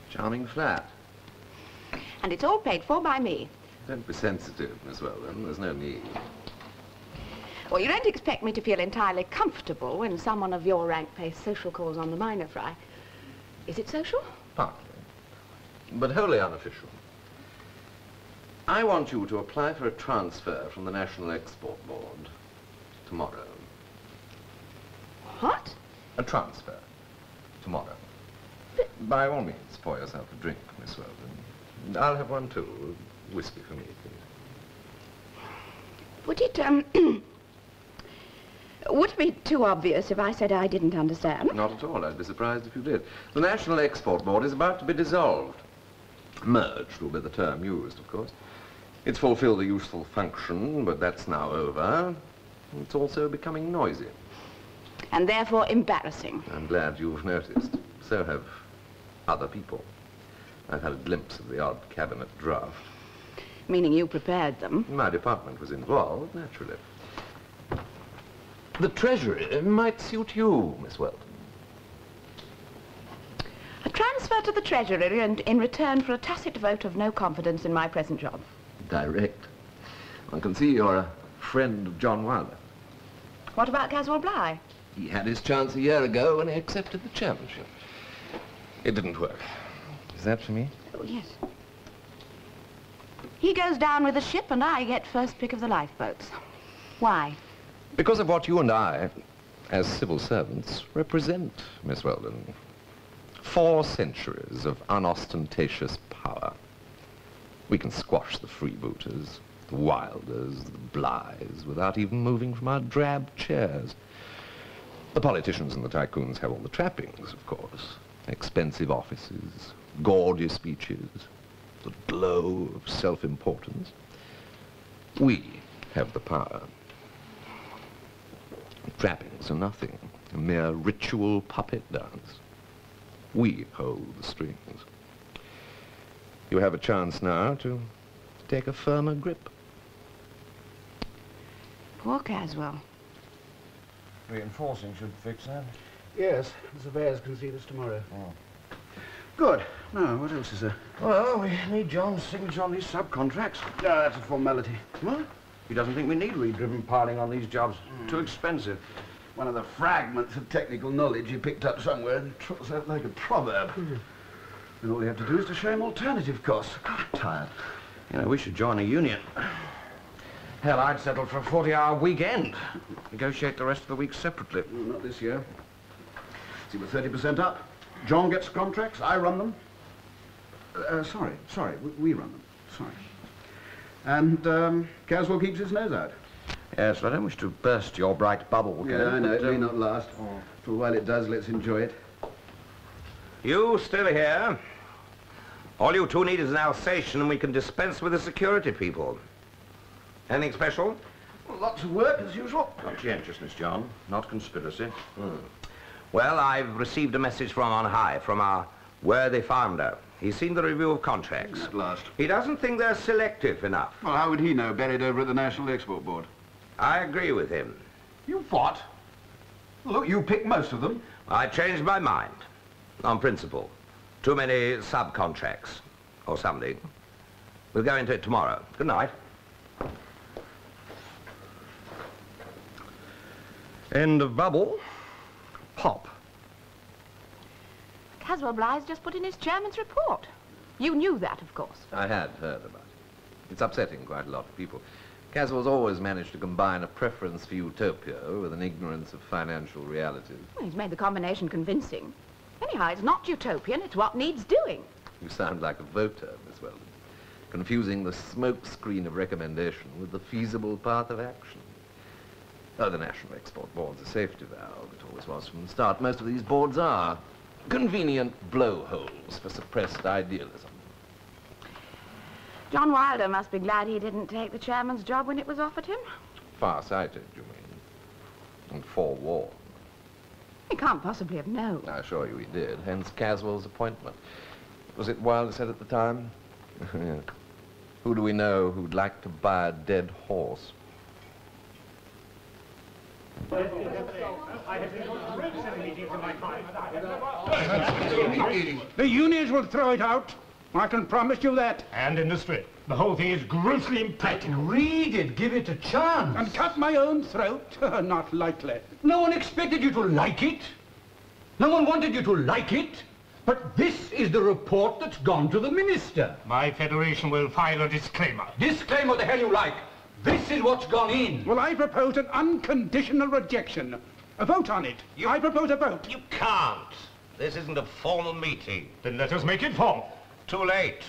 Charming flat. And it's all paid for by me. Don't be sensitive, Miss Weldon. There's no need. Well, you don't expect me to feel entirely comfortable when someone of your rank pays social calls on the minor fry. Is it social? Partly. But wholly unofficial. I want you to apply for a transfer from the National Export Board tomorrow. What? A transfer. Tomorrow. By all means, pour yourself a drink, Miss Weldon. I'll have one too. Whiskey for me, please. Would it, would it be too obvious if I said I didn't understand? Not at all. I'd be surprised if you did. The National Export Board is about to be dissolved. Merged will be the term used, of course. It's fulfilled a useful function, but that's now over. It's also becoming noisy. And therefore embarrassing. I'm glad you've noticed. So have other people. I've had a glimpse of the odd cabinet draft. Meaning you prepared them? My department was involved, naturally. The Treasury might suit you, Miss Weldon. A transfer to the Treasury and in return for a tacit vote of no confidence in my present job. Direct. One can see you're a friend of John Wilder. What about Caswell Bligh? He had his chance a year ago when he accepted the chairmanship. It didn't work. Is that for me? Oh, yes. He goes down with the ship and I get first pick of the lifeboats. Why? Because of what you and I, as civil servants, represent, Miss Weldon. 4 centuries of unostentatious power. We can squash the freebooters, the Wilders, the Blighs, without even moving from our drab chairs. The politicians and the tycoons have all the trappings, of course. Expensive offices, gaudy speeches, the glow of self-importance. We have the power. Trappings are nothing, a mere ritual puppet dance. We hold the strings. You have a chance now to take a firmer grip. Poor Caswell. Reinforcing should fix that. Yes, the surveyors can see this tomorrow. Oh. Good. Now, what else is there? Well, we need John's signature on these subcontracts. No, that's a formality. What? He doesn't think we need re-driven piling on these jobs. Too expensive. One of the fragments of technical knowledge he picked up somewhere and trots out like a proverb. And all you have to do is to show him alternative costs. God, I'm tired. You know, we should join a union. Hell, I'd settle for a 40-hour weekend. Negotiate the rest of the week separately. Well, not this year. See, we're 30% up. John gets contracts, I run them. Sorry, we run them. Sorry. And Caswell keeps his nose out. Yes, I don't wish to burst your bright bubble. Yeah, I know, it but, may not last. For while it does, let's enjoy it. You still here? All you two need is an Alsatian and we can dispense with the security people. Anything special? Well, lots of work, as usual. Conscientiousness, John, not conspiracy. Well, I've received a message from on high, from our Worthy founder. He's seen the review of contracts. At last. He doesn't think they're selective enough. Well, how would he know, buried over at the National Export Board? I agree with him. You what? Look, you picked most of them. I changed my mind. On principle. Too many subcontracts. Or something. We'll go into it tomorrow. Good night. End of bubble. Pop. Caswell Blythe's just put in his chairman's report. You knew that, of course. I had heard about it. It's upsetting quite a lot of people. Caswell's always managed to combine a preference for utopia with an ignorance of financial realities. Well, he's made the combination convincing. Anyhow, it's not utopian, it's what needs doing. You sound like a voter, Miss Weldon, confusing the smoke screen of recommendation with the feasible path of action. Oh, the National Export Board's a safety valve. It always was from the start. Most of these boards are convenient blowholes for suppressed idealism. John Wilder must be glad he didn't take the chairman's job when it was offered him. Far-sighted, you mean, and forewarned. He can't possibly have known. I assure you he did, hence Caswell's appointment. Was it Wilder said at the time? Yeah. Who do we know who'd like to buy a dead horse? The unions will throw it out. I can promise you that. And industry. The whole thing is grossly impractical. Read it, give it a chance. And cut my own throat? Not likely. No one expected you to like it. No one wanted you to like it. But this is the report that's gone to the minister. My federation will file a disclaimer. Disclaim what the hell you like. This is what's gone in. Well, I propose an unconditional rejection. A vote on it. I propose a vote. You can't. This isn't a formal meeting. Then let us make it formal. Too late.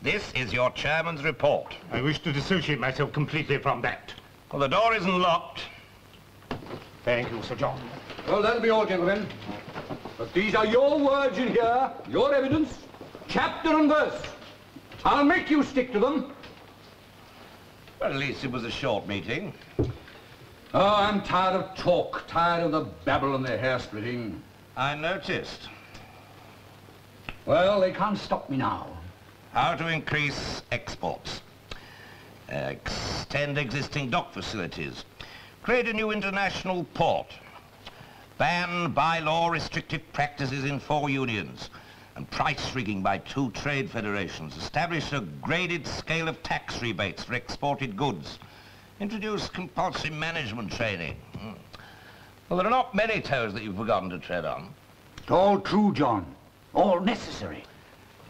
This is your chairman's report. I wish to dissociate myself completely from that. Well, the door isn't locked. Thank you, Sir John. Well, that'll be all, gentlemen. But these are your words in here, your evidence, chapter and verse. I'll make you stick to them. Well, at least it was a short meeting. Oh, I'm tired of talk, tired of the babble and the hair-splitting. I noticed. Well, they can't stop me now. How to increase exports. Extend existing dock facilities. Create a new international port. Ban by law restrictive practices in 4 unions. And price rigging by 2 trade federations. Establish a graded scale of tax rebates for exported goods. Introduce compulsory management training. Well, there are not many toes that you've forgotten to tread on. All true, John. All necessary.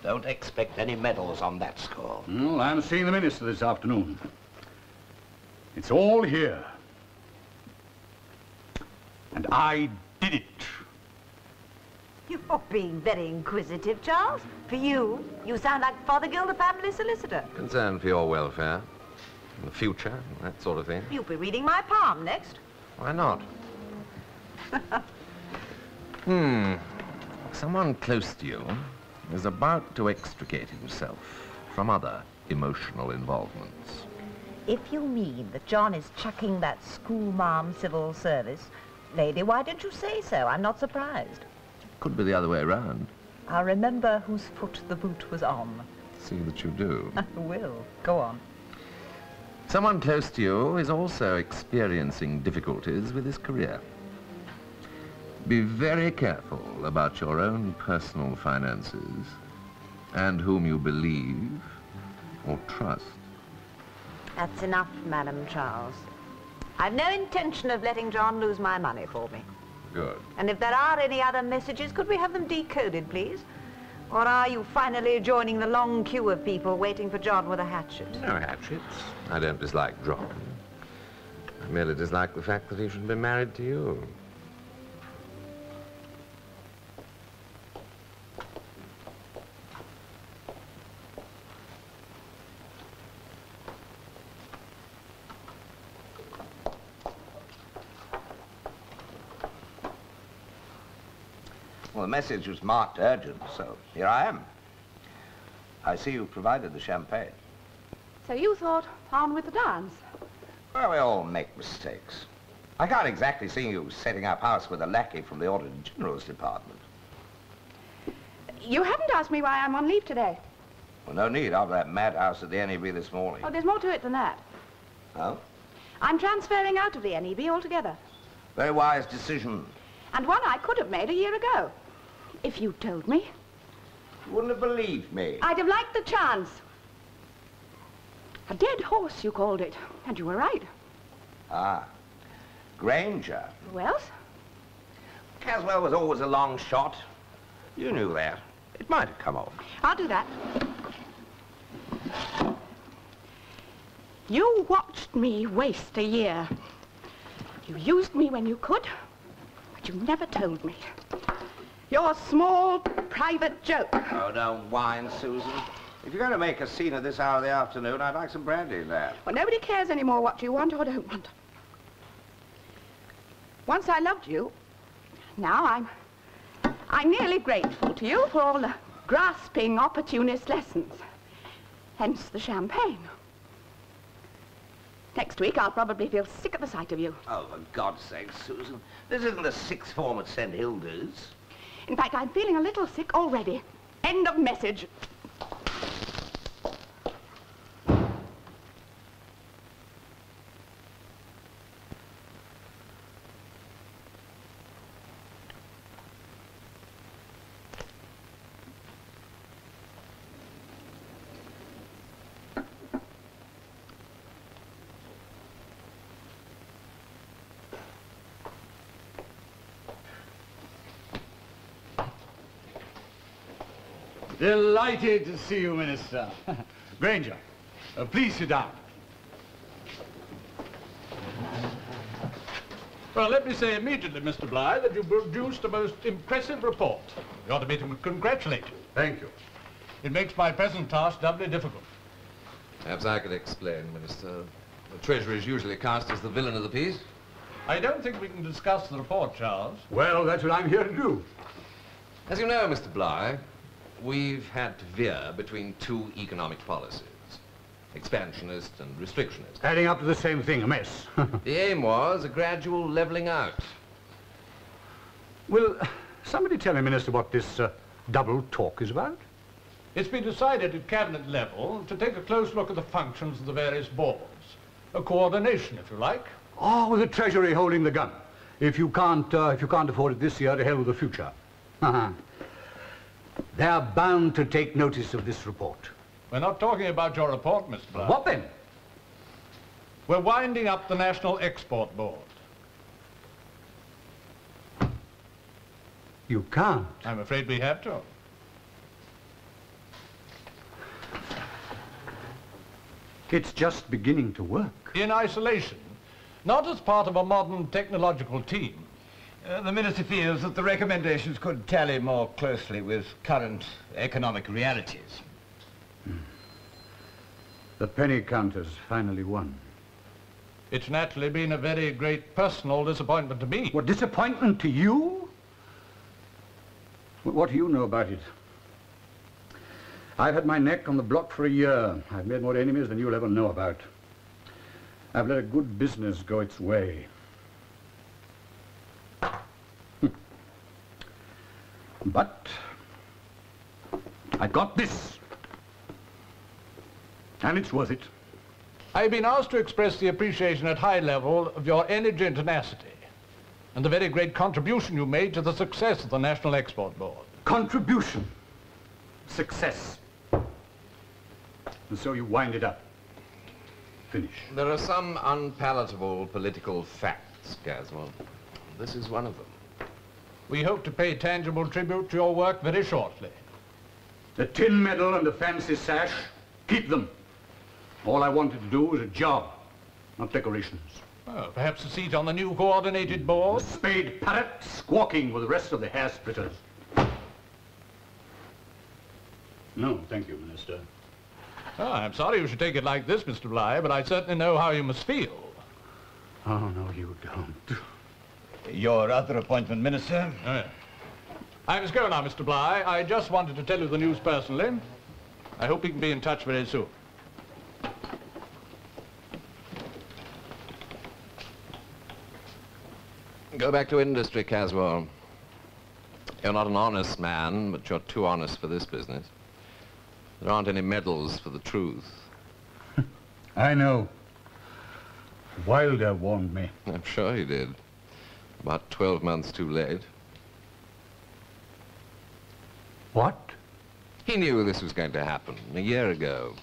Don't expect any medals on that score. Well, I'm seeing the minister this afternoon. It's all here. And I did it. You're being very inquisitive, Charles. For you, you sound like Fothergill, the family solicitor. Concerned for your welfare, the future, that sort of thing. You'll be reading my palm next. Why not? Someone close to you is about to extricate himself from other emotional involvements. If you mean that John is chucking that schoolmarm civil service, lady, why didn't you say so? I'm not surprised. Could be the other way around. I'll remember whose foot the boot was on. See that you do. I will. Go on. Someone close to you is also experiencing difficulties with his career. Be very careful about your own personal finances and whom you believe or trust. That's enough, Madam Charles. I've no intention of letting John lose my money for me. Good. And if there are any other messages, could we have them decoded, please? Or are you finally joining the long queue of people waiting for John with a hatchet? No hatchets. I don't dislike John. I merely dislike the fact that he should be married to you. Well, the message was marked urgent, so here I am. I see you provided the champagne. So you thought, on with the dance? Well, we all make mistakes. I can't exactly see you setting up house with a lackey from the Auditor General's department. You haven't asked me why I'm on leave today. Well, no need of that madhouse at the NEB this morning. Oh, there's more to it than that. Oh? I'm transferring out of the NEB altogether. Very wise decision. And one I could have made a year ago. If you'd told me. You wouldn't have believed me. I'd have liked the chance. A dead horse, you called it. And you were right. Ah. Granger. Who else? Caswell was always a long shot. You knew that. It might have come off. I'll do that. You watched me waste a year. You used me when you could, but you never told me. Your small, private joke. Oh, don't whine, Susan. If you're going to make a scene at this hour of the afternoon, I'd like some brandy in there. Well, nobody cares anymore what you want or don't want. Once I loved you. Now I'm nearly grateful to you for all the grasping, opportunist lessons. Hence the champagne. Next week, I'll probably feel sick at the sight of you. Oh, for God's sake, Susan. This isn't the sixth form at St. Hilda's. In fact, I'm feeling a little sick already. End of message. Delighted to see you, Minister. Granger, please sit down. Well, let me say immediately, Mr. Bligh, that you produced a most impressive report. You ought to be congratulated. Thank you. It makes my present task doubly difficult. Perhaps I could explain, Minister. The Treasury is usually cast as the villain of the piece. I don't think we can discuss the report, Charles. Well, that's what I'm here to do. As you know, Mr. Bligh, we've had to veer between two economic policies, expansionist and restrictionist. Adding up to the same thing, a mess. The aim was a gradual leveling out. Will somebody tell me, Minister, what this double talk is about? It's been decided at cabinet level to take a close look at the functions of the various boards. A coordination, if you like. Oh, with the Treasury holding the gun. If you can't afford it this year, to hell with the future. They're bound to take notice of this report. We're not talking about your report, Mr. Bligh. What then? We're winding up the National Export Board. You can't. I'm afraid we have to. It's just beginning to work. In isolation, not as part of a modern technological team. The Minister feels that the recommendations could tally more closely with current economic realities. The penny counters finally won. It's naturally been a very great personal disappointment to me. What, disappointment to you? What do you know about it? I've had my neck on the block for a year. I've made more enemies than you'll ever know about. I've let a good business go its way. But I got this. And it's worth it. I've been asked to express the appreciation at high level of your energy and tenacity and the very great contribution you made to the success of the National Export Board. Contribution. Success. And so you wind it up. Finish. There are some unpalatable political facts, Caswell. This is one of them. We hope to pay tangible tribute to your work very shortly. The tin medal and the fancy sash, keep them. All I wanted to do was a job, not decorations. Oh, perhaps a seat on the new coordinated board? The spade parrot squawking with the rest of the hair splitters. No, thank you, Minister. Oh, I'm sorry you should take it like this, Mr. Bligh, but I certainly know how you must feel. Oh, no, you don't. Your other appointment, Minister? Oh, yeah. I must go now, Mr. Bligh. I just wanted to tell you the news personally. I hope we can be in touch very soon. Go back to industry, Caswell. You're not an honest man, but you're too honest for this business. There aren't any medals for the truth. I know. Wilder warned me. I'm sure he did. About 12 months too late. What? He knew this was going to happen a year ago,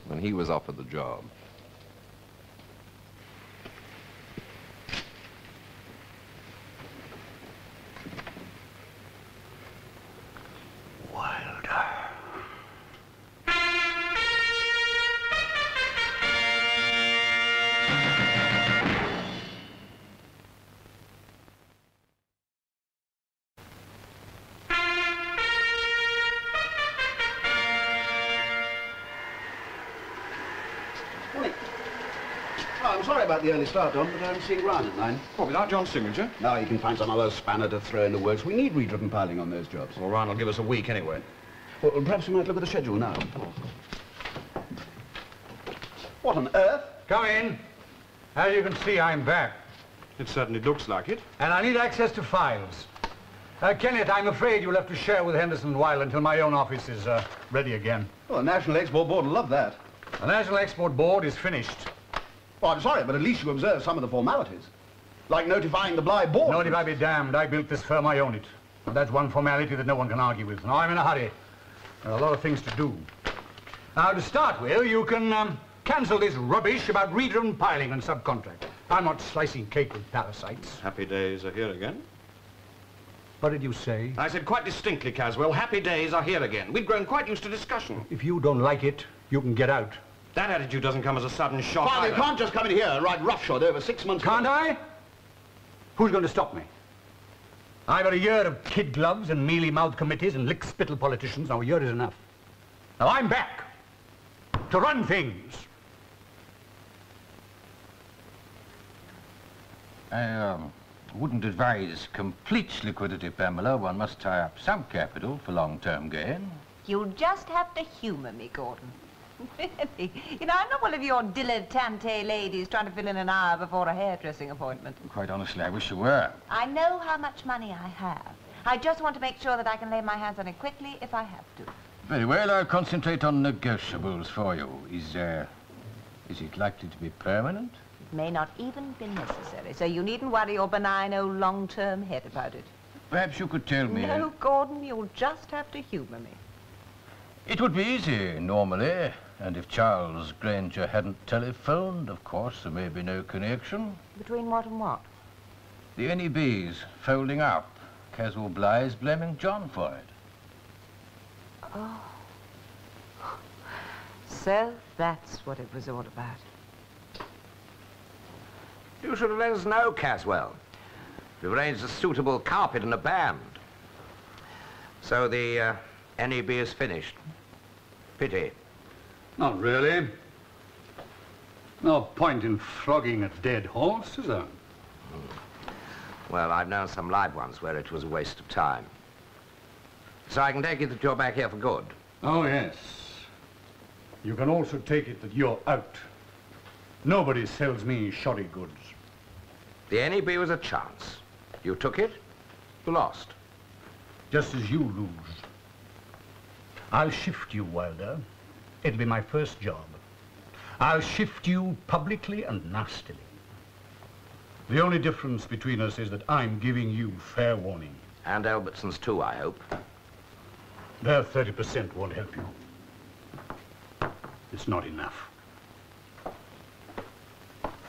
when he was offered the job. I'm sorry about the early start, Don, but I'm seeing Ryan at 9. What, without John's signature? Now you can find some other spanner to throw in the works. We need redriven piling on those jobs. Well, Ryan will give us a week anyway. Well, perhaps we might look at the schedule now. What on earth? Come in. As you can see, I'm back. It certainly looks like it. And I need access to files. Kenneth, I'm afraid you'll have to share with Henderson and Weil until my own office is ready again. Well, the National Export Board will love that. The National Export Board is finished. Well, I'm sorry, but at least you observe some of the formalities. Like notifying the Bly board. Notify be damned. I built this firm, I own it. And that's one formality that no one can argue with. Now, I'm in a hurry. There are a lot of things to do. Now, to start with, you can cancel this rubbish about redriven piling and subcontract. I'm not slicing cake with parasites. Happy days are here again. What did you say? I said quite distinctly, Caswell, happy days are here again. We've grown quite used to discussion. If you don't like it, you can get out. That attitude doesn't come as a sudden shock Father, you either. can't just come in here and ride roughshod over 6 months. Can't I? Who's going to stop me? I've had a year of kid gloves and mealy-mouthed committees and lick-spittle politicians. Now, a year is enough. Now, I'm back to run things. I wouldn't advise complete liquidity, Pamela. One must tie up some capital for long-term gain. You'll just have to humour me, Gordon. Really. You know, I'm not one of your dilettante ladies trying to fill in an hour before a hairdressing appointment. Quite honestly, I wish you were. I know how much money I have. I just want to make sure that I can lay my hands on it quickly if I have to. Very well, I'll concentrate on negotiables for you. Is it likely to be permanent? It may not even be necessary, so you needn't worry your benign old long-term head about it. Perhaps you could tell me... No, Gordon, you'll just have to humour me. It would be easy, normally. And if Charles Granger hadn't telephoned, of course, there may be no connection. Between what and what? The NEB's folding up. Caswell Bly's blaming John for it. Oh. So that's what it was all about. You should have let us know, Caswell. We've arranged a suitable carpet and a band. So the NEB is finished. Pity. Not really. No point in flogging a dead horse, is there? Well, I've known some live ones where it was a waste of time. So I can take it that you're back here for good. Oh, yes. You can also take it that you're out. Nobody sells me shoddy goods. The NEB was a chance. You took it, you lost. Just as you lose. I'll shift you, Wilder. It'll be my first job. I'll shift you publicly and nastily. The only difference between us is that I'm giving you fair warning. And Albertson's too, I hope. Their 30% won't help you. It's not enough.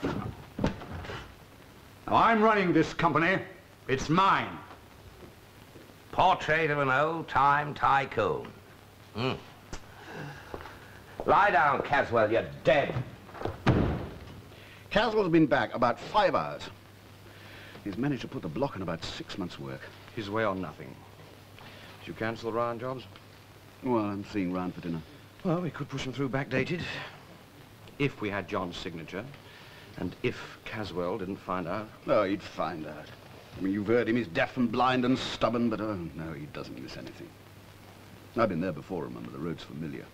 Now, I'm running this company. It's mine. Portrait of an old-time tycoon. Lie down, Caswell, you're dead. Caswell's been back about 5 hours. He's managed to put the block in about 6 months' work. His way or nothing. Did you cancel the Ryan jobs? Well, I'm seeing Ryan for dinner. Well, we could push them through backdated. If we had John's signature. And if Caswell didn't find out. Oh, he'd find out. I mean, you've heard him. He's deaf and blind and stubborn, but oh, no, he doesn't miss anything. I've been there before, remember. The road's familiar.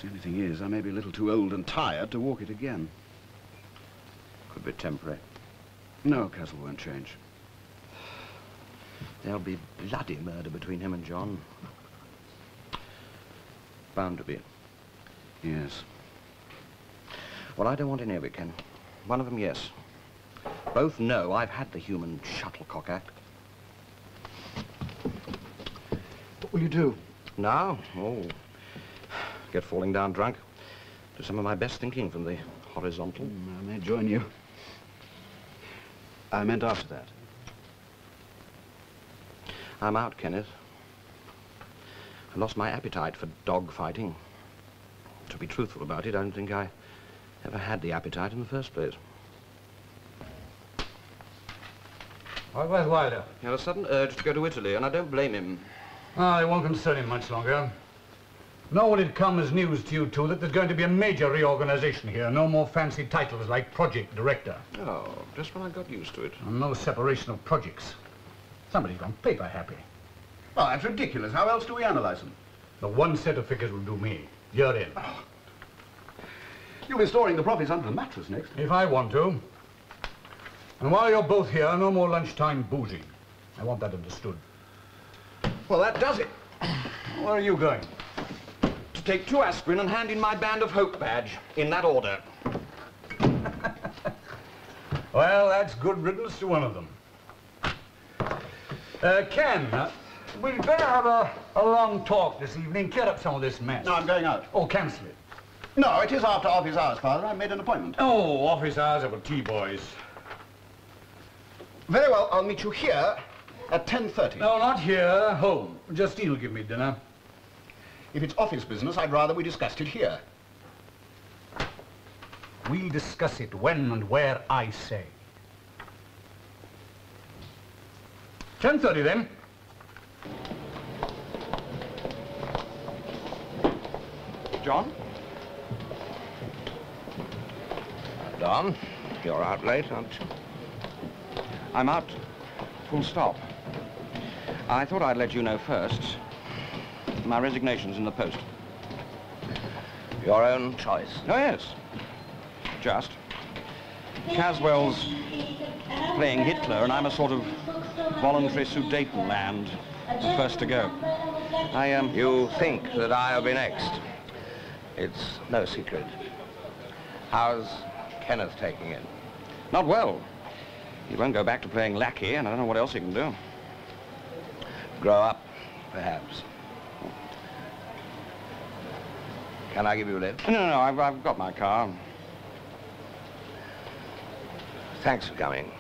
The only thing is, I may be a little too old and tired to walk it again. Could be temporary. No, Castle won't change. There'll be bloody murder between him and John. Bound to be. Yes. Well, I don't want any of it, Ken. One of them, yes. Both know I've had the human shuttlecock act. What will you do? Now? Oh, get falling down drunk. Do some of my best thinking from the horizontal. I may join you. I meant after that. I'm out, Kenneth. I lost my appetite for dog fighting. To be truthful about it, I don't think I ever had the appetite in the first place. Where's Wilder? He had a sudden urge to go to Italy, and I don't blame him. Ah, it won't concern him much longer. Nor will it come as news to you two that there's going to be a major reorganization here. No more fancy titles like project director. Oh, just when I got used to it. And no separation of projects. Somebody's gone paper happy. Well, that's ridiculous. How else do we analyze them? The one set of figures will do me. You're in. Oh. You'll be storing the profits under the mattress next. If I want to. And while you're both here, no more lunchtime boozing. I want that understood. Well, that does it. Where are you going? To take 2 aspirin and hand in my Band of Hope badge, in that order. Well, that's good riddance to one of them. Ken, we'd better have a long talk this evening. Clear up some of this mess. No, I'm going out. Oh, cancel it. No, it is after office hours, Father. I made an appointment. Oh, office hours are for tea boys. Very well, I'll meet you here at 10:30. No, not here. Home. Justine will give me dinner. If it's office business, I'd rather we discussed it here. We'll discuss it when and where I say. 10:30 then. John? Don, you're out late, aren't you? I'm out. Full stop. I thought I'd let you know first. My resignation's in the post. Your own choice. Oh, yes. Just. Caswell's playing Hitler, and I'm a sort of voluntary Sudetenland, first to go. You think that I'll be next? It's no secret. How's Kenneth taking it? Not well. He won't go back to playing lackey, and I don't know what else he can do. Grow up, perhaps. Can I give you a lift? No, I've got my car. Thanks for coming.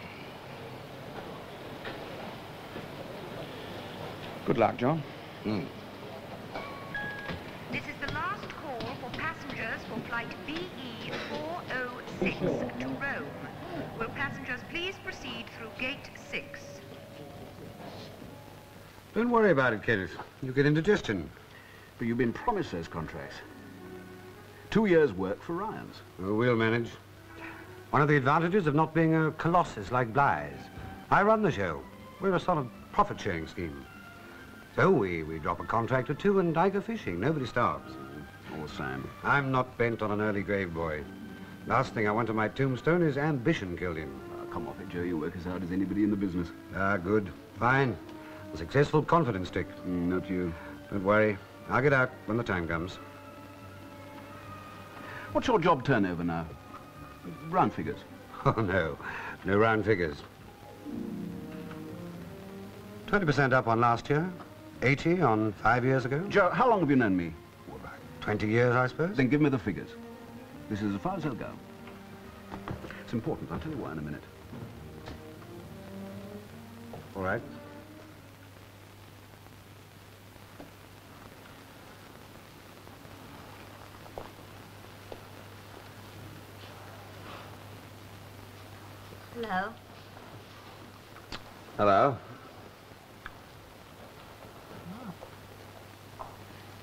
Good luck, John. This is the last call for passengers for flight BE406 to Rome. Will passengers please proceed through gate 6? Don't worry about it, Kenneth. You get indigestion. But you've been promised those contracts. 2 years' work for Ryans. Oh, we'll manage. One of the advantages of not being a colossus like Bly's. I run the show. We're a sort of profit-sharing scheme. So we drop a contract or two and I go fishing. Nobody starves. All the same. I'm not bent on an early grave boy. Last thing I want on my tombstone is ambition killed him. Oh, come off it, Joe. You work as hard as anybody in the business. Ah, good. Fine. A successful confidence stick. Not you. Don't worry. I'll get out when the time comes. What's your job turnover now? Round figures. Oh, no. No round figures. 20% up on last year. 80 on 5 years ago. Joe, how long have you known me? Well, about 20 years, I suppose. Then give me the figures. This is as far as they'll go. It's important. I'll tell you why in a minute. All right. Hello. Hello.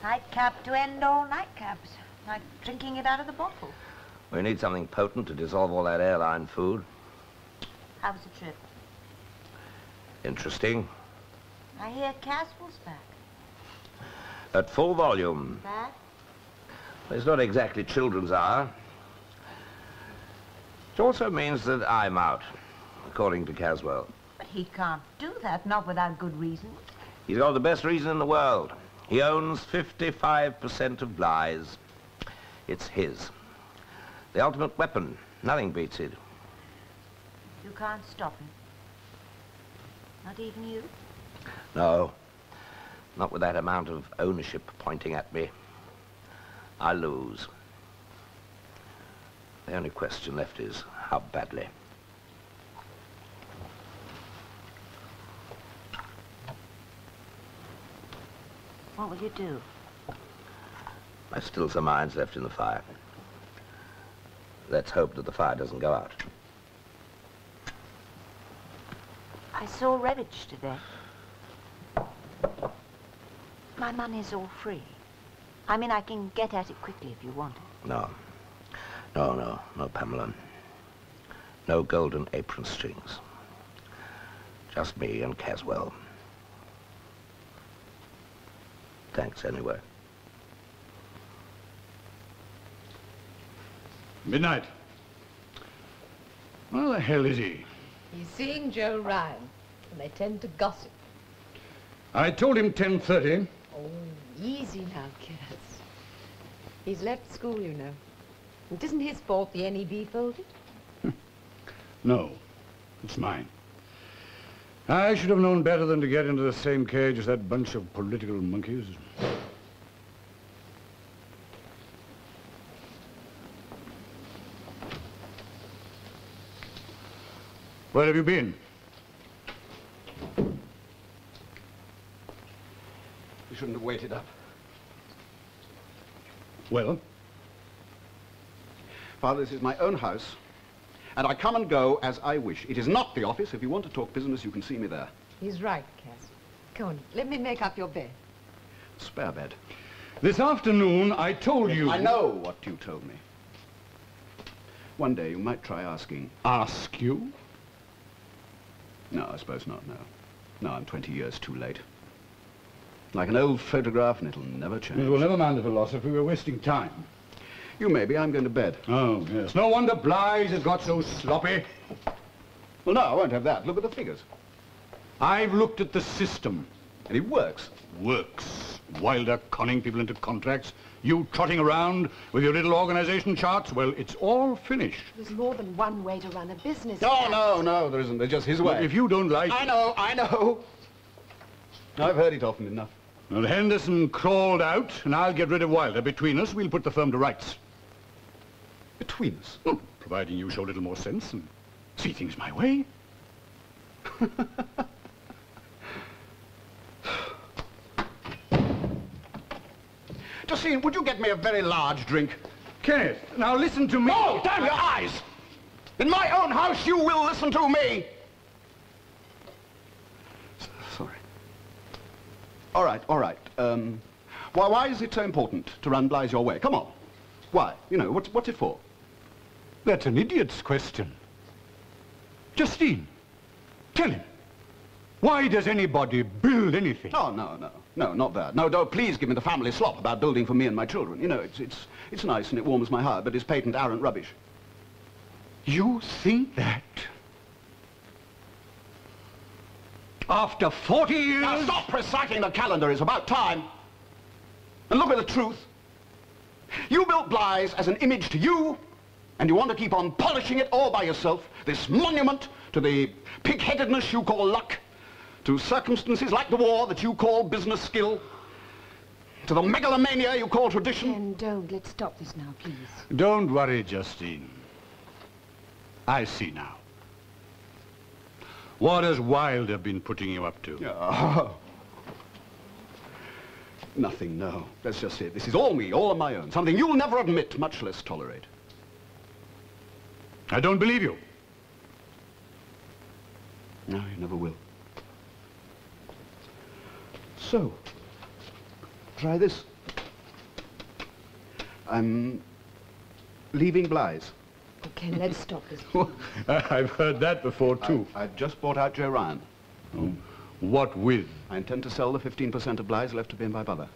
Nightcap to end all nightcaps. Like drinking it out of the bottle. We need something potent to dissolve all that airline food. How was the trip? Interesting. I hear Caswell's back. At full volume. Back? It's not exactly children's hour. It also means that I'm out, according to Caswell. But he can't do that, not without good reason. He's got the best reason in the world. He owns 55% of Bly's. It's his. The ultimate weapon. Nothing beats it. You can't stop him. Not even you? No. Not with that amount of ownership pointing at me. I lose. The only question left is how badly. What will you do? There's still some irons left in the fire. Let's hope that the fire doesn't go out. I saw Revich today. My money's all free. I mean, I can get at it quickly if you want it. No. No, Pamela. No golden apron strings. Just me and Caswell. Thanks anyway. Midnight. Where the hell is he? He's seeing Joe Ryan, and they tend to gossip. I told him 10:30. Oh, easy now, Cass. He's left school, you know. It isn't his fault the NEB folded. No, it's mine. I should have known better than to get into the same cage as that bunch of political monkeys. Where have you been? You shouldn't have waited up. Well? Father, this is my own house, and I come and go as I wish. It is not the office. If you want to talk business, you can see me there. He's right, Cass. Come on, let me make up your bed. Spare bed. This afternoon, I told you... I know what you told me. One day, you might try asking. Ask you? No, I suppose not, no. No, I'm 20 years too late. Like an old photograph, and it'll never change. Well, never mind the philosophy. We're wasting time. You may be. I'm going to bed. Oh, yes. No wonder Bly's has got so sloppy. Well, no, I won't have that. Look at the figures. I've looked at the system. And it works. Works. Wilder conning people into contracts. You trotting around with your little organization charts. Well, it's all finished. There's more than one way to run a business. Oh, no, there isn't. There's just his way. Look, if you don't like... I know. I've heard it often enough. Well, Henderson crawled out, and I'll get rid of Wilder. Between us, we'll put the firm to rights. Between us? Providing you show a little more sense and see things my way. Justine, would you get me a very large drink? Kenneth, now listen to me. No, damn your eyes! In my own house, you will listen to me! Sorry. All right. Why is it so important to run Bly's your way? Come on. Why? You know, what's it for? That's an idiot's question. Justine, tell him. Why does anybody build anything? Oh, no, not that. No, don't please give me the family slop about building for me and my children. You know, it's nice and it warms my heart, but it's patent arrant rubbish. You think that? After 40 years? Now stop reciting the calendar. It's about time. And look at the truth. You built Bly's as an image to you, and you want to keep on polishing it all by yourself, this monument to the pig-headedness you call luck, to circumstances like the war that you call business skill, to the megalomania you call tradition. Ken, don't. Let's stop this now, please. Don't worry, Justine. I see now. What has Wilder been putting you up to? Oh. Nothing, no. That's just it. This is all me, all on my own. Something you'll never admit, much less tolerate. I don't believe you. No, you never will. So, try this. I'm leaving Bly's. Okay, let's stop this. I've heard that before, too. I've just bought out Joe Ryan. Oh. What with? I intend to sell the 15% of Bly's left to me and my brother.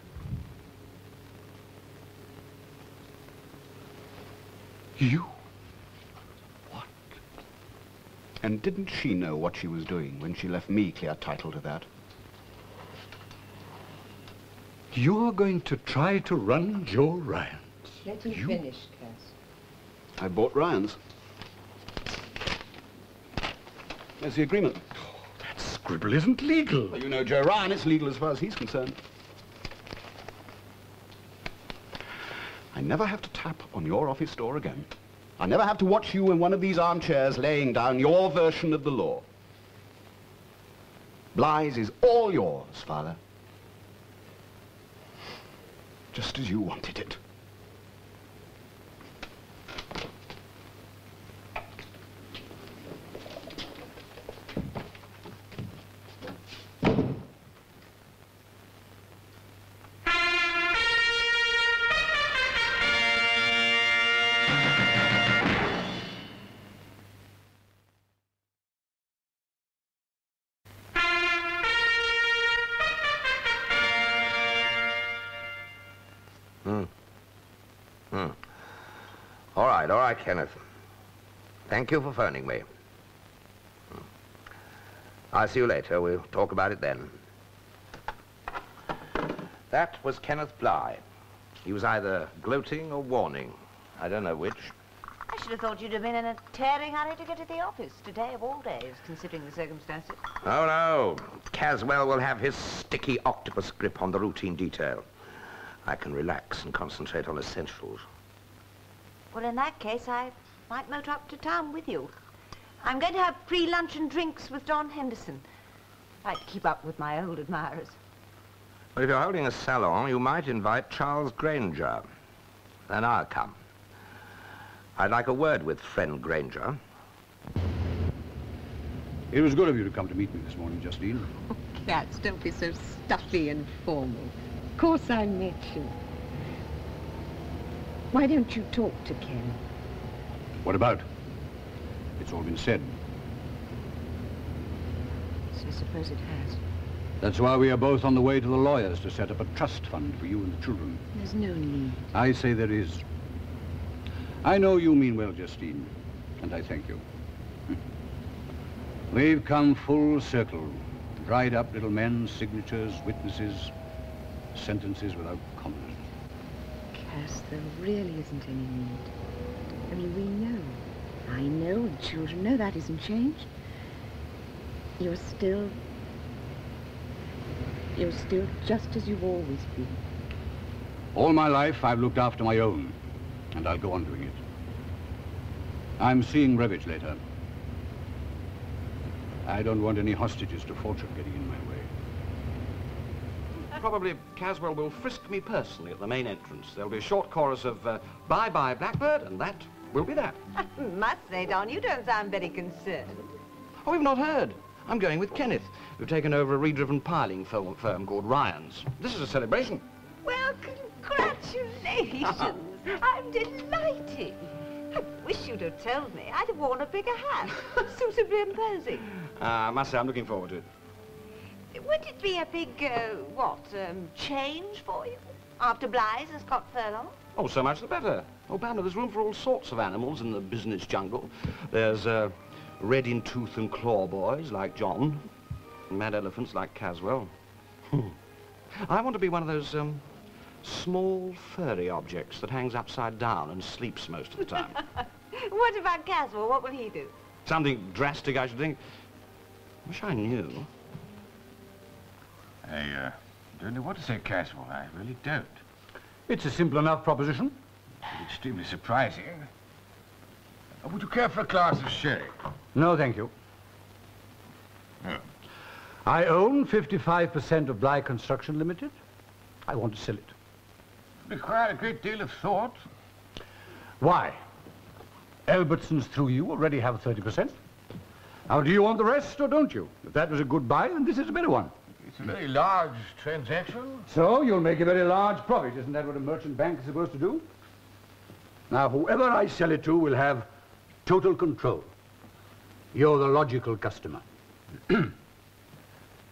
You? What? And didn't she know what she was doing when she left me clear title to that? You're going to try to run Joe Ryan's. Let him finish, Cass. I bought Ryan's. There's the agreement. Oh, that scribble isn't legal. Well, you know Joe Ryan, it's legal as far as he's concerned. I never have to tap on your office door again. I never have to watch you in one of these armchairs laying down your version of the law. Bly's is all yours, Father. Just as you wanted it. All right, Kenneth. Thank you for phoning me. I'll see you later. We'll talk about it then. That was Kenneth Bly. He was either gloating or warning. I don't know which. I should have thought you'd have been in a tearing hurry to get to the office today of all days, considering the circumstances. Oh, no. Caswell will have his sticky octopus grip on the routine detail. I can relax and concentrate on essentials. Well, in that case, I might motor up to town with you. I'm going to have pre-luncheon drinks with Don Henderson. I'd keep up with my old admirers. Well, if you're holding a salon, you might invite Charles Granger. Then I'll come. I'd like a word with friend Granger. It was good of you to come to meet me this morning, Justine. Oh, Cats, don't be so stuffy and formal. Of course I met you. Why don't you talk to Ken? What about? It's all been said. So I suppose it has. That's why we are both on the way to the lawyers to set up a trust fund for you and the children. There's no need. I say there is. I know you mean well, Justine, and I thank you. We've come full circle. Dried up little men, signatures, witnesses, sentences without commas. Cass, there really isn't any need. I mean, we know. I know, the children know that isn't changed. You're still just as you've always been. All my life, I've looked after my own, and I'll go on doing it. I'm seeing Revich later. I don't want any hostages to fortune getting in my way. Probably Caswell will frisk me personally at the main entrance. There'll be a short chorus of bye-bye Blackbird, and that will be that. Must say, Don, you don't sound very concerned. Oh, we've not heard. I'm going with Kenneth. We've taken over a redriven piling firm called Ryan's. This is a celebration. Well, congratulations. I'm delighted. I wish you'd have told me. I'd have worn a bigger hat. Suitably imposing. I must say, I'm looking forward to it. Would it be a big, change for you? After Bly's has got furlong? Oh, so much the better. Oh, Pamela, there's room for all sorts of animals in the business jungle. There's, red in tooth and claw boys like John, mad elephants like Caswell. I want to be one of those, small, furry objects that hangs upside down and sleeps most of the time. What about Caswell? What will he do? Something drastic, I should think. Wish I knew. I don't know what to say, Caswell. I really don't. It's a simple enough proposition. Extremely surprising. Would you care for a glass of sherry? No, thank you. Oh. I own 55% of Bly Construction Limited. I want to sell it. Require a great deal of thought. Why? Albertsons, through you, already have 30%. Now, do you want the rest or don't you? If that was a good buy, then this is a better one. It's a very large transaction. So, you'll make a very large profit. Isn't that what a merchant bank is supposed to do? Now, whoever I sell it to will have total control. You're the logical customer.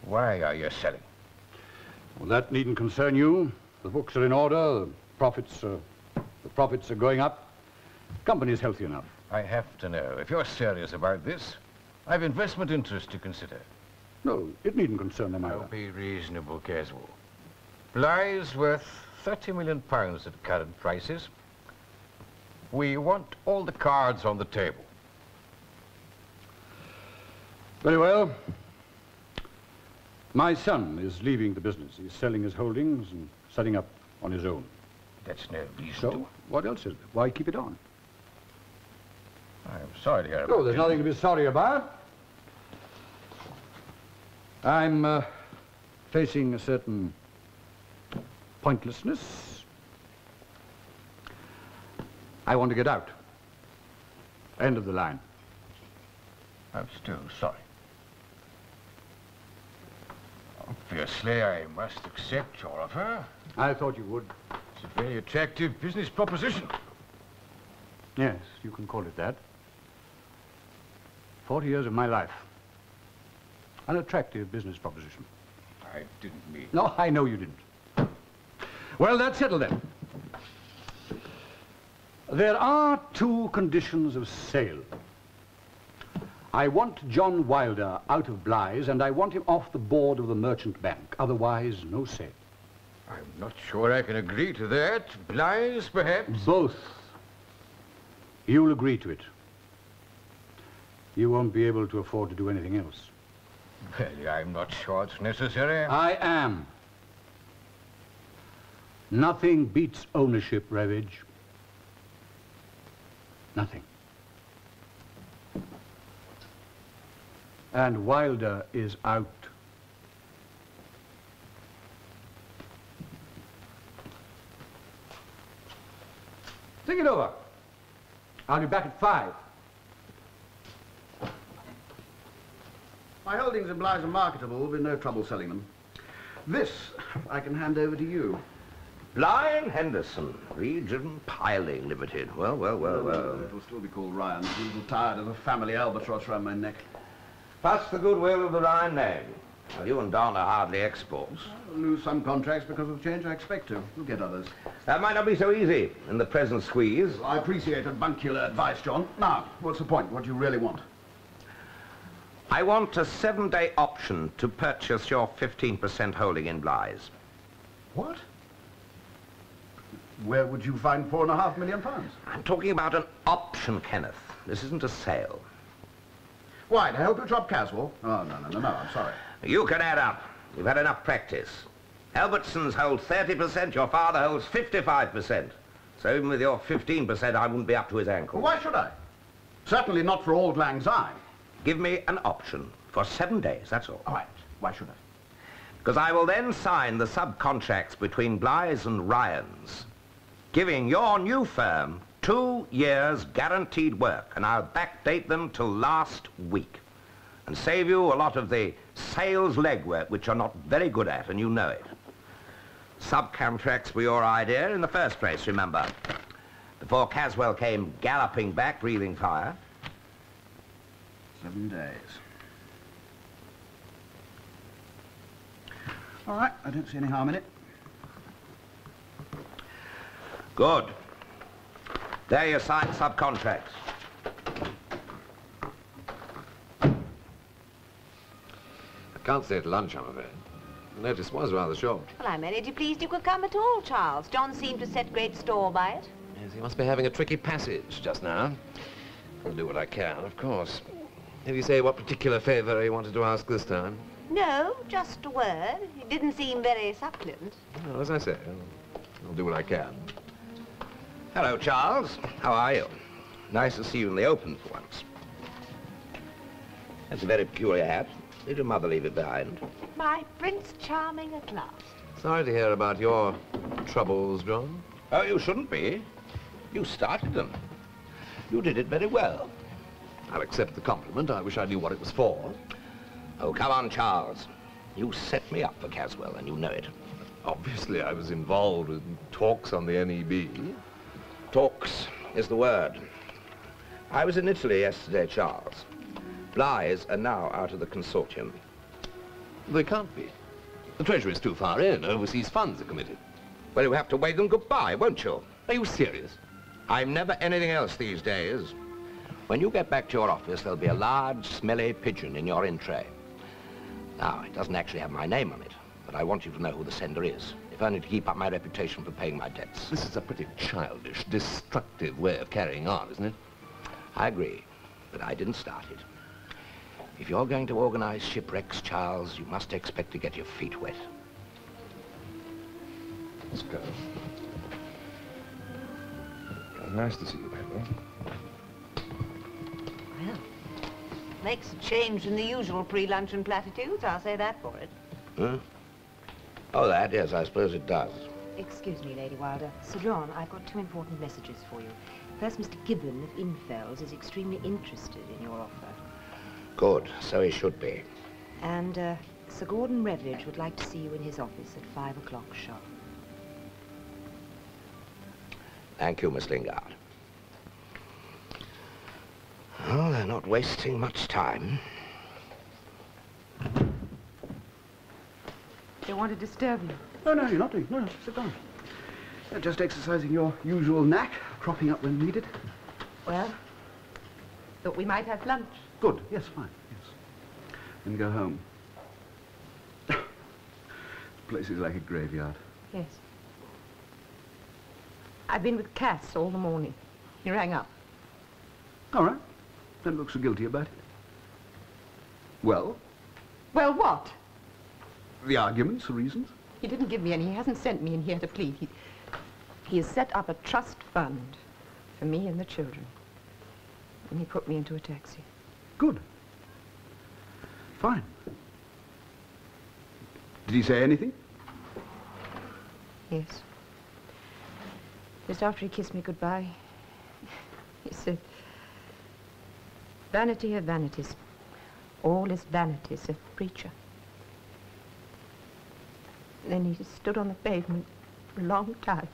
Why are you selling? Well, that needn't concern you. The books are in order. The profits are going up. Company's healthy enough. I have to know. If you're serious about this, I've investment interests to consider. No, it needn't concern them either. Now be reasonable, Caswell. Bly's worth £30 million at current prices. We want all the cards on the table. Very well. My son is leaving the business. He's selling his holdings and setting up on his own. That's no reason So, to... what else is there? Why keep it on? I'm sorry to hear about Oh, there's it. nothing to be sorry about. I'm facing a certain pointlessness. I want to get out. End of the line. I'm still sorry. Obviously, I must accept your offer. I thought you would. It's a very attractive business proposition. Yes, you can call it that. 40 years of my life. An attractive business proposition. I didn't mean... No, I know you didn't. Well, that's settled then. There are two conditions of sale. I want John Wilder out of Bly's, and I want him off the board of the merchant bank. Otherwise, no sale. I'm not sure I can agree to that. Bly's, perhaps? Both. You'll agree to it. You won't be able to afford to do anything else. Well, I'm not sure it's necessary. I am. Nothing beats ownership, Ravage. Nothing. And Wilder is out. Think it over. I'll be back at 5. My holdings in Bly's are marketable. There'll be no trouble selling them. This I can hand over to you. Bly and Henderson, Region Piling Limited. Well. It'll still be called Ryan. I'm a little tired of the family albatross around my neck. Plus the goodwill of the Ryan name. Well, you and Don are hardly exports. I'll lose some contracts because of change. I expect to. We'll get others. That might not be so easy in the present squeeze. I appreciate avuncular advice, John. Now, what's the point? What do you really want? I want a 7-day option to purchase your 15% holding in Bly's. What? Where would you find £4.5 million? I'm talking about an option, Kenneth. This isn't a sale. Why, to help you drop Caswell? Oh, no, I'm sorry. You can add up. You've had enough practice. Albertsons hold 30%, your father holds 55%. So even with your 15%, I wouldn't be up to his ankles. Well, why should I? Certainly not for Auld Lang Syne. Give me an option for 7 days, that's all. All right. Why should I? Because I will then sign the subcontracts between Bly's and Ryan's, giving your new firm 2 years guaranteed work, and I'll backdate them till last week and save you a lot of the sales legwork, which you're not very good at, and you know it. Subcontracts were your idea in the first place, remember, before Caswell came galloping back, breathing fire. 7 days. All right, I don't see any harm in it. Good. There you sign subcontracts. I can't stay at lunch, I'm afraid. The notice was rather short. Well, I'm only pleased you could come at all, Charles. John seemed to set great store by it. Yes, he must be having a tricky passage just now. I'll do what I can, of course. Did he say what particular favour he wanted to ask this time? No, just a word. It didn't seem very succulent. Well, as I say, I'll do what I can. Hello, Charles. How are you? Nice to see you in the open for once. That's a very peculiar hat. Did your mother leave it behind? My Prince Charming at last. Sorry to hear about your troubles, John. Oh, you shouldn't be. You started them. You did it very well. I'll accept the compliment. I wish I knew what it was for. Oh, come on, Charles. You set me up for Caswell, and you know it. Obviously, I was involved in talks on the NEB. Talks is the word. I was in Italy yesterday, Charles. Bly's are now out of the consortium. They can't be. The Treasury's too far in. Overseas funds are committed. Well, you have to wave them goodbye, won't you? Are you serious? I'm never anything else these days. When you get back to your office, there'll be a large, smelly pigeon in your in tray. Now, it doesn't actually have my name on it, but I want you to know who the sender is, if only to keep up my reputation for paying my debts. This is a pretty childish, destructive way of carrying on, isn't it? I agree, but I didn't start it. If you're going to organize shipwrecks, Charles, you must expect to get your feet wet. Let's go. Nice to see you, Pepper. Well, makes a change from the usual pre-luncheon platitudes, I'll say that for it. Hmm? Oh, that, yes, I suppose it does. Excuse me, Lady Wilder. Sir John, I've got 2 important messages for you. First, Mr. Gibbon of Infells is extremely interested in your offer. Good, so he should be. And Sir Gordon Redridge would like to see you in his office at 5 o'clock sharp. Thank you, Miss Lingard. Oh, they're not wasting much time. Don't want to disturb you. Oh, no, you're not doing. No, sit down. Just exercising your usual knack, cropping up when needed. Well, thought we might have lunch. Good. Yes, fine. Yes. Then go home. The place is like a graveyard. Yes. I've been with Cass all the morning. He rang up. All right. Don't look so guilty about it. Well? Well, what? The arguments, the reasons? He didn't give me any. He hasn't sent me in here to plead. He has set up a trust fund for me and the children. And he put me into a taxi. Good. Fine. Did he say anything? Yes. Just after he kissed me goodbye, he said, "Vanity of vanities. All is vanity," said the preacher. Then he stood on the pavement for a long time,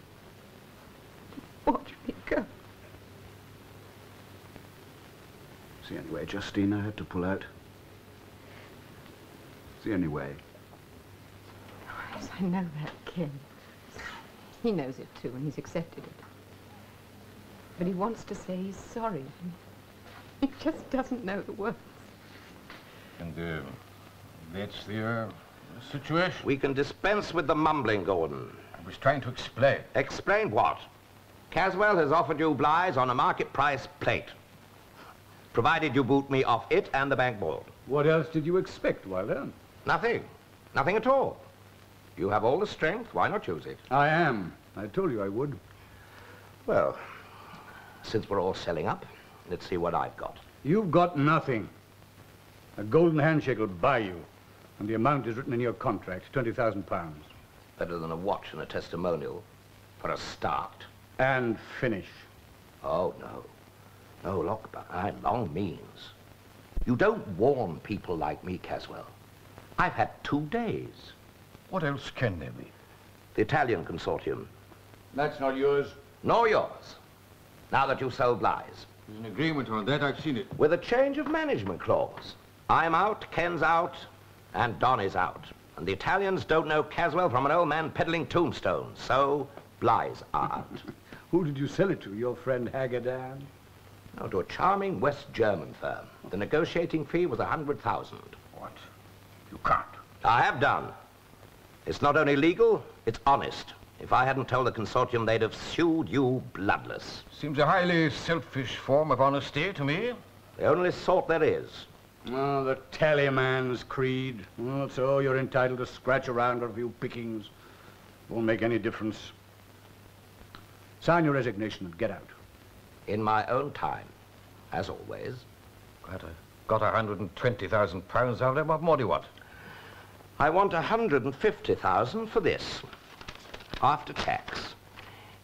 watched me go. It's the only way, Justine. I had to pull out. It's the only way. Yes, I know that, Ken. He knows it too, and he's accepted it. But he wants to say he's sorry. He just doesn't know the words. And that's the situation. We can dispense with the mumbling, Gordon. I was trying to explain. Explain what? Caswell has offered you Blythe on a market price plate, provided you boot me off it and the bank board. What else did you expect, Wilder? Nothing. Nothing at all. You have all the strength. Why not use it? I am. I told you I would. Well, since we're all selling up, let's see what I've got. You've got nothing. A golden handshake will buy you. And the amount is written in your contract, £20,000. Better than a watch and a testimonial, for a start. And finish. Oh, no. No, look, long means. You don't warn people like me, Caswell. I've had 2 days. What else can there be? The Italian consortium. That's not yours. Nor yours. Now that you've sold Blythe. There's an agreement on that. I've seen it. With a change of management clause. I'm out, Ken's out, and Don is out. And the Italians don't know Caswell from an old man peddling tombstones. So, Blythe's out. Who did you sell it to? Your friend Haggadan? No, to a charming West German firm. The negotiating fee was 100,000. What? You can't. I have done. It's not only legal, it's honest. If I hadn't told the consortium, they'd have sued you bloodless. Seems a highly selfish form of honesty to me. The only sort there is. Oh, the tallyman's creed. Oh, so you're entitled to scratch around for a few pickings. Won't make any difference. Sign your resignation and get out. In my own time, as always. Got £120,000 out of it. What more do you want? I want 150,000 for this, after tax.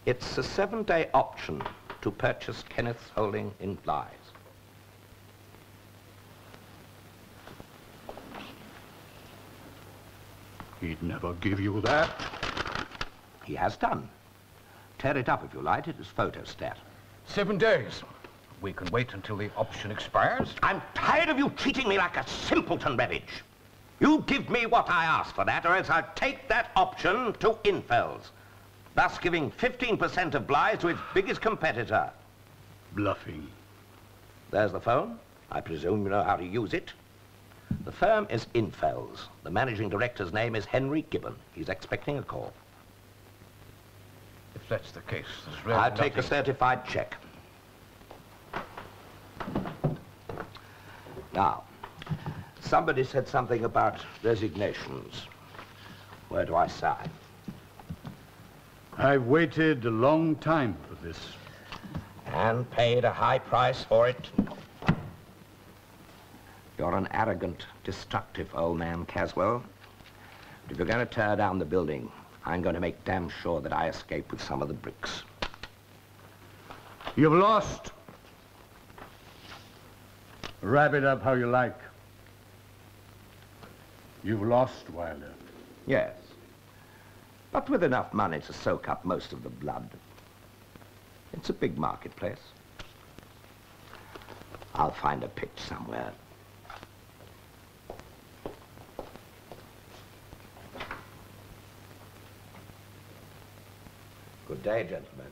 It's a 7-day option to purchase Kenneth's holding in Blythe. He'd never give you that. He has done. Tear it up if you like. It is photostat. 7 days. We can wait until the option expires. I'm tired of you treating me like a simpleton, Redditch. You give me what I ask for that, or else I'll take that option to Infells, thus giving 15% of Blythe to its biggest competitor. Bluffing. There's the phone. I presume you know how to use it. The firm is Infels. The managing director's name is Henry Gibbon. He's expecting a call. If that's the case, there's really I'll take a nothing- certified check. Now, somebody said something about resignations. Where do I sign? I've waited a long time for this. And paid a high price for it. You're an arrogant, destructive old man, Caswell. But if you're going to tear down the building, I'm going to make damn sure that I escape with some of the bricks. You've lost. Wrap it up how you like. You've lost, Wilder. Yes. But with enough money to soak up most of the blood. It's a big marketplace. I'll find a pitch somewhere. Good day, gentlemen.